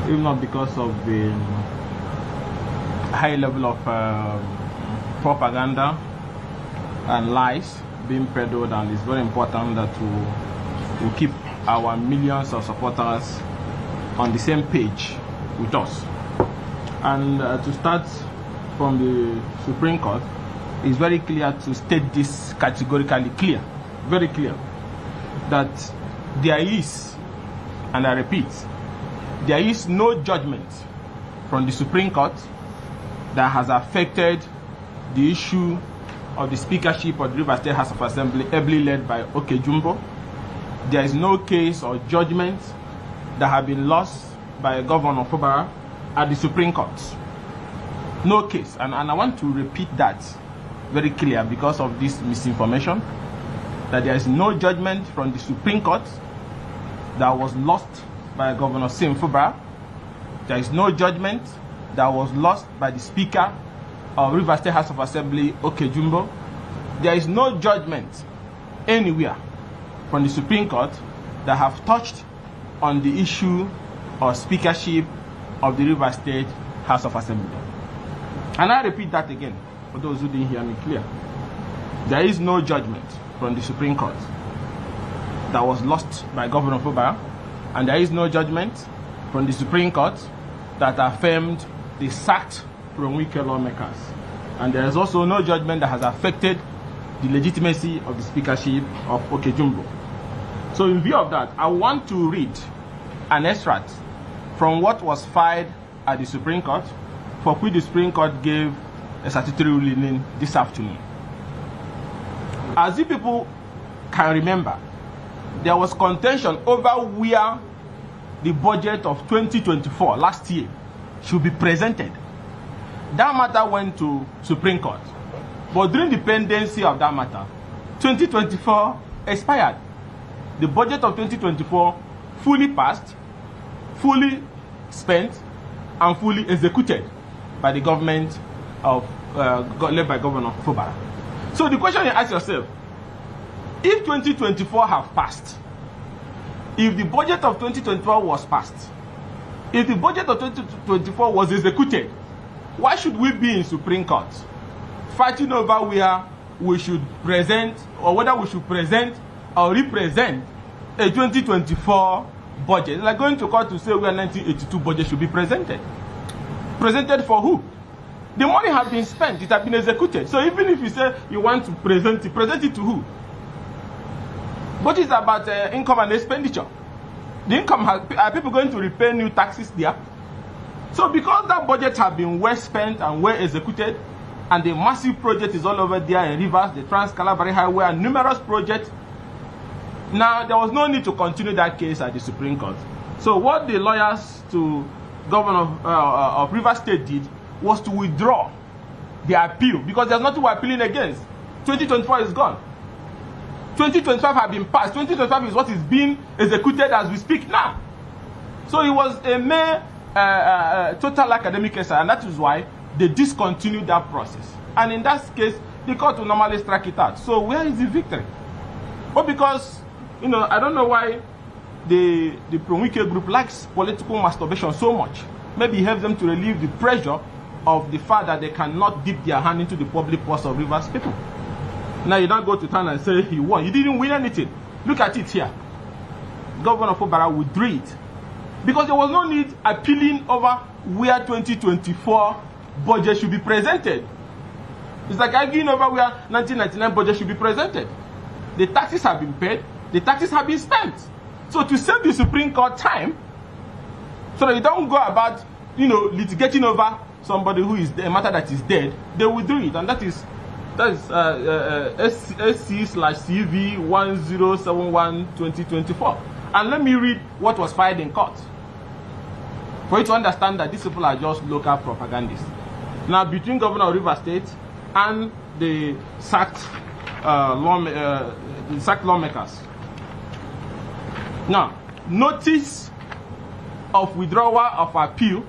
if not because of the high level of propaganda and lies being peddled, and it's very important that we keep our millions of supporters on the same page with us. And to start from the Supreme Court, it's very clear to state this categorically clear, very clear, that there is, and I repeat, there is no judgment from the Supreme Court that has affected the issue of the speakership of the Rivers State House of Assembly, ably led by Okejumbo. There is no case or judgment that have been lost by Governor Fubara at the Supreme Court. No case. And I want to repeat that very clear because of this misinformation, that there is no judgment from the Supreme Court that was lost by Governor Sim Fubara. There is no judgment that was lost by the Speaker of Rivers State House of Assembly, Okejumbo. There is no judgment anywhere from the Supreme Court that have touched on the issue of speakership of the Rivers State House of Assembly. And I repeat that again for those who didn't hear me clear. There is no judgment from the Supreme Court that was lost by Governor Fubara, and there is no judgment from the Supreme Court that affirmed the sacked Pro-Wike lawmakers. And there is also no judgment that has affected the legitimacy of the speakership of Okejumbo. So in view of that, I want to read an extract from what was filed at the Supreme Court, for which the Supreme Court gave a statutory ruling this afternoon. As you people can remember, there was contention over where the budget of 2024 last year should be presented. That matter went to Supreme Court. But during the pendency of that matter, 2024 expired. The budget of 2024 fully passed, fully spent, and fully executed by the government of led by Governor Fubara. So the question you ask yourself, if 2024 have passed, if the budget of 2024 was passed, if the budget of 2024 was executed, why should we be in Supreme Court fighting over where we should present, or whether we should present or represent a 2024 budget? It's like going to court to say where 1982 budget should be presented. Presented for who? The money has been spent, it has been executed. So even if you say you want to present it to who? But it's about income and expenditure. The income are people going to repay new taxes there? So because that budget has been well spent and well executed, and the massive project is all over there in Rivers, the Trans-Calabari Highway, and numerous projects, now there was no need to continue that case at the Supreme Court. So what the lawyers to Governor of Rivers State did was to withdraw the appeal, because there's nothing we're appealing against. 2024 is gone. 2025 has been passed. 2025 is what is being executed as we speak now. So it was a mere total academic essay, and that is why they discontinued that process. And in that case, the court will normally strike it out. So where is the victory? But because, I don't know why the Pro-Wike group likes political masturbation so much. Maybe it helps them to relieve the pressure of the fact that they cannot dip their hand into the public purse of Rivers people. Now you don't go to town and say he won. You didn't win anything. Look at it here. Governor Fubara withdrew it, because there was no need appealing over where 2024 budget should be presented. It's like arguing over where 1999 budget should be presented. The taxes have been paid, the taxes have been spent. So to save the Supreme Court time, so that you don't go about, litigating over somebody who is a matter that is dead, they withdrew it, and that is SC/CV 1071/2024. And let me read what was filed in court, for you to understand that these people are just local propagandists. Now, between Governor of Rivers State and the sacked lawmakers. Now, notice of withdrawal of appeal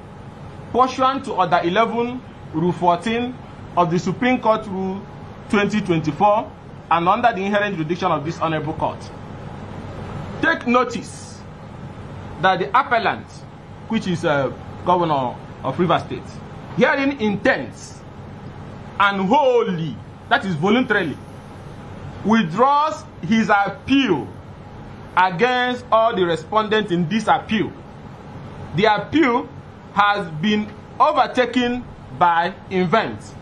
pursuant to Order 11, Rule 14 of the Supreme Court Rule 2024, and under the inherent jurisdiction of this Honorable Court. Take notice that the appellant, which is governor of Rivers State, hearing intents and wholly, that is voluntarily, withdraws his appeal against all the respondents in this appeal. The appeal has been overtaken by events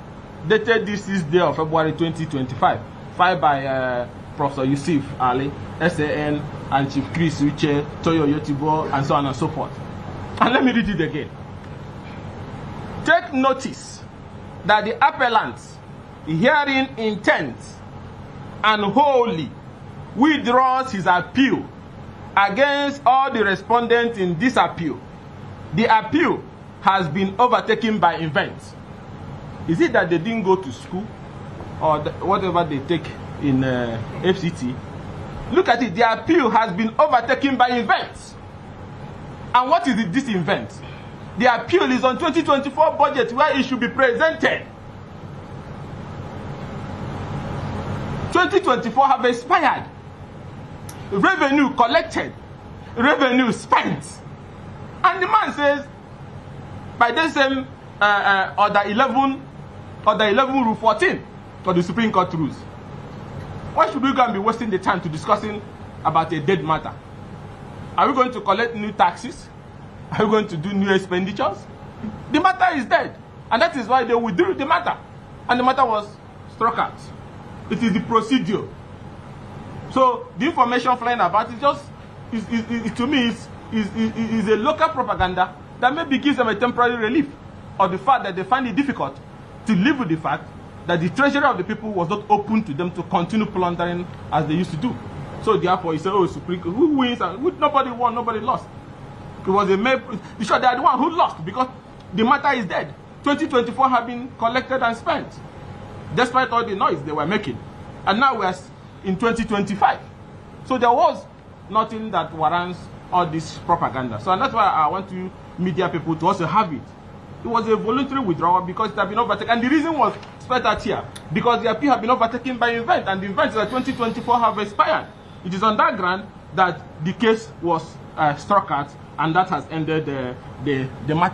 dated this 6th day of February 2025, filed by Professor Yusuf Ali, SAN, and Chief Chris Uche, Toyo Yotibo, and so on and so forth. And let me read it again. Take notice that the appellant, hearing intent and wholly, withdraws his appeal against all the respondents in this appeal. The appeal has been overtaken by events. Is it that they didn't go to school or whatever they take in FCT? Look at it. The appeal has been overtaken by events. And what is this event? The appeal is on 2024 budget where it should be presented. 2024 have expired. Revenue collected, revenue spent. And the man says, by the same order 11 rule 14 for the Supreme Court rules, why should we go and be wasting the time to discussing about a dead matter? Are we going to collect new taxes? Are we going to do new expenditures? The matter is dead, and that is why they withdrew the matter, and the matter was struck out. It is the procedure. So the information flying about it just to me is a local propaganda that maybe gives them a temporary relief, or the fact that they find it difficult to live with the fact that the treasury of the people was not open to them to continue plundering as they used to do. So therefore, he said, "Oh, Supreme Court, who wins?" And nobody won, nobody lost. It was a sure they are the one who lost because the matter is dead. 2024 have been collected and spent, despite all the noise they were making, and now we are in 2025. So there was nothing that warrants all this propaganda. So and that's why I want you media people to also have it. It was a voluntary withdrawal because it had been overtaken, and the reason was spelled out here because the appeal had been overtaken by event, and the events that 2024 have expired. It is on that ground that the case was struck out, and that has ended the matter.